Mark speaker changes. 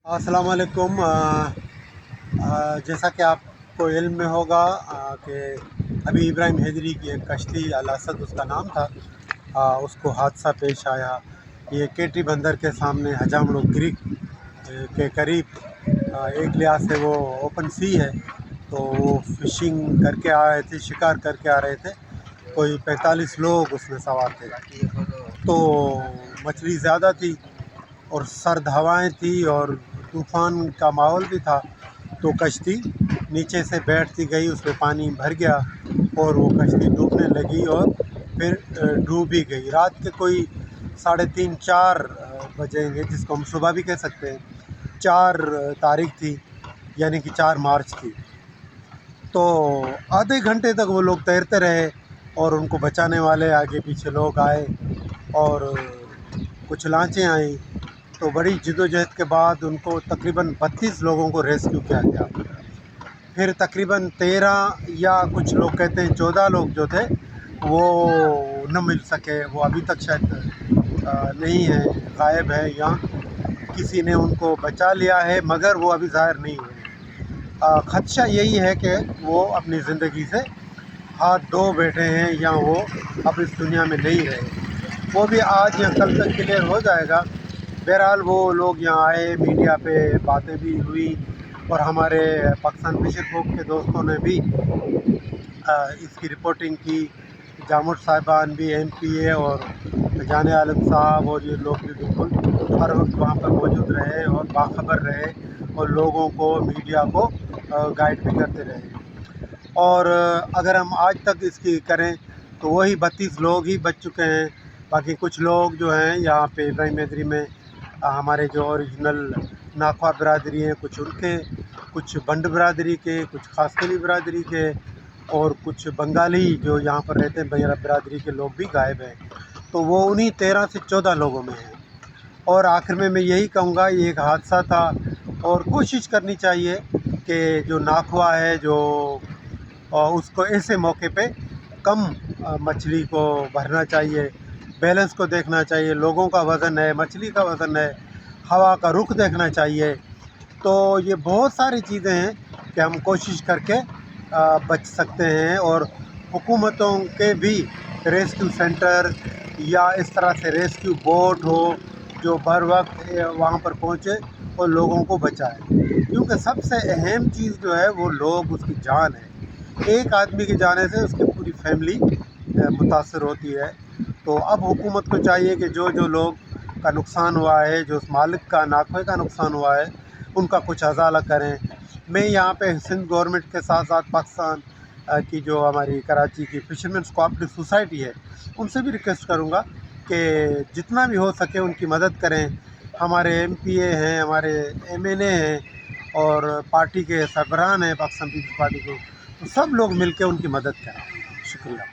Speaker 1: अस्सलाम वालेकुम। जैसा कि आपको इल्म में होगा कि अभी इब्राहिम हैदरी की एक कश्ती अल असद उसका नाम था, उसको हादसा पेश आया। ये केटी बंदर के सामने हजामड़ो क्रीक के करीब एक लिहाज से वो ओपन सी है, तो वो फिशिंग करके आ रहे थे, शिकार करके आ रहे थे। कोई 45 लोग उसमें सवार थे। तो मछली ज़्यादा थी और सर्द हवाएं थी और तूफ़ान का माहौल भी था, तो कश्ती नीचे से बैठती गई, उसमें पानी भर गया और वो कश्ती डूबने लगी और फिर डूब भी गई। रात के कोई 3:30-4 बजेंगे, जिसको हम सुबह भी कह सकते हैं। 4 तारीख थी, यानी कि 4 मार्च थी। तो आधे घंटे तक वो लोग तैरते रहे और उनको बचाने वाले आगे पीछे लोग आए और कुछ लांचें आईं। तो बड़ी जद्दोजहद के बाद उनको तकरीबन 32 लोगों को रेस्क्यू किया गया। फिर तकरीबन 13 या कुछ लोग कहते हैं 14 लोग जो थे वो न मिल सके, वो अभी तक शायद नहीं है, गायब है, या किसी ने उनको बचा लिया है मगर वो अभी ज़ाहिर नहीं हुए। ख़दशा यही है कि वो अपनी ज़िंदगी से हाथ धो बैठे हैं या वो अब इस दुनिया में नहीं रहे। वो भी आज या कल तक क्लियर हो जाएगा। बहरहाल वो लोग यहाँ आए, मीडिया पे बातें भी हुई और हमारे पाकिस्तान फिशर ग्रुप के दोस्तों ने भी इसकी रिपोर्टिंग की। जामुर साहिबान भी, MPA और जाने आलम साहब और ये लोग भी बिल्कुल हर वक्त वहाँ पर मौजूद रहे और बाखबर रहे और लोगों को, मीडिया को गाइड भी करते रहे। और अगर हम आज तक इसकी करें तो वही 32 लोग ही बच चुके हैं। बाकी कुछ लोग जो हैं यहाँ पे इब्राहिम हैदरी में हमारे जो ओरिजिनल नाखवा बरादरी हैं, कुछ उनके, कुछ बंड बरादरी के, कुछ खासकली बरादरी के और कुछ बंगाली जो यहाँ पर रहते हैं बरादरी के लोग भी गायब हैं। तो वो उन्हीं 13 से 14 लोगों में हैं। और आखिर में मैं यही कहूँगा, ये एक हादसा था और कोशिश करनी चाहिए कि जो नाखवा है जो उसको ऐसे मौके पे कम मछली को भरना चाहिए, बैलेंस को देखना चाहिए। लोगों का वज़न है, मछली का वज़न है, हवा का रुख देखना चाहिए। तो ये बहुत सारी चीज़ें हैं कि हम कोशिश करके बच सकते हैं। और हुकूमतों के भी रेस्क्यू सेंटर या इस तरह से रेस्क्यू बोट हो जो बर वक्त वहाँ पर पहुँचे और लोगों को बचाए, क्योंकि सबसे अहम चीज़ जो है वो लोग, उसकी जान है। एक आदमी के जाने से उसकी पूरी फैमिली मुतासर होती है। तो अब हुकूमत को चाहिए कि जो जो लोग का नुकसान हुआ है, जो उस मालिक का, नाखवे का नुकसान हुआ है, उनका कुछ अज़ाला करें। मैं यहाँ पे सिंध गवर्नमेंट के साथ साथ पाकिस्तान की जो हमारी कराची की फिशरमैन्स कोऑपरेटिव सोसाइटी है, उनसे भी रिक्वेस्ट करूँगा कि जितना भी हो सके उनकी मदद करें। हमारे MPA हैं, हमारे MNA हैं और पार्टी के सरबराहान हैं पाकिस्तान पीपल्स पार्टी के, तो सब लोग मिल के उनकी मदद करें। शुक्रिया।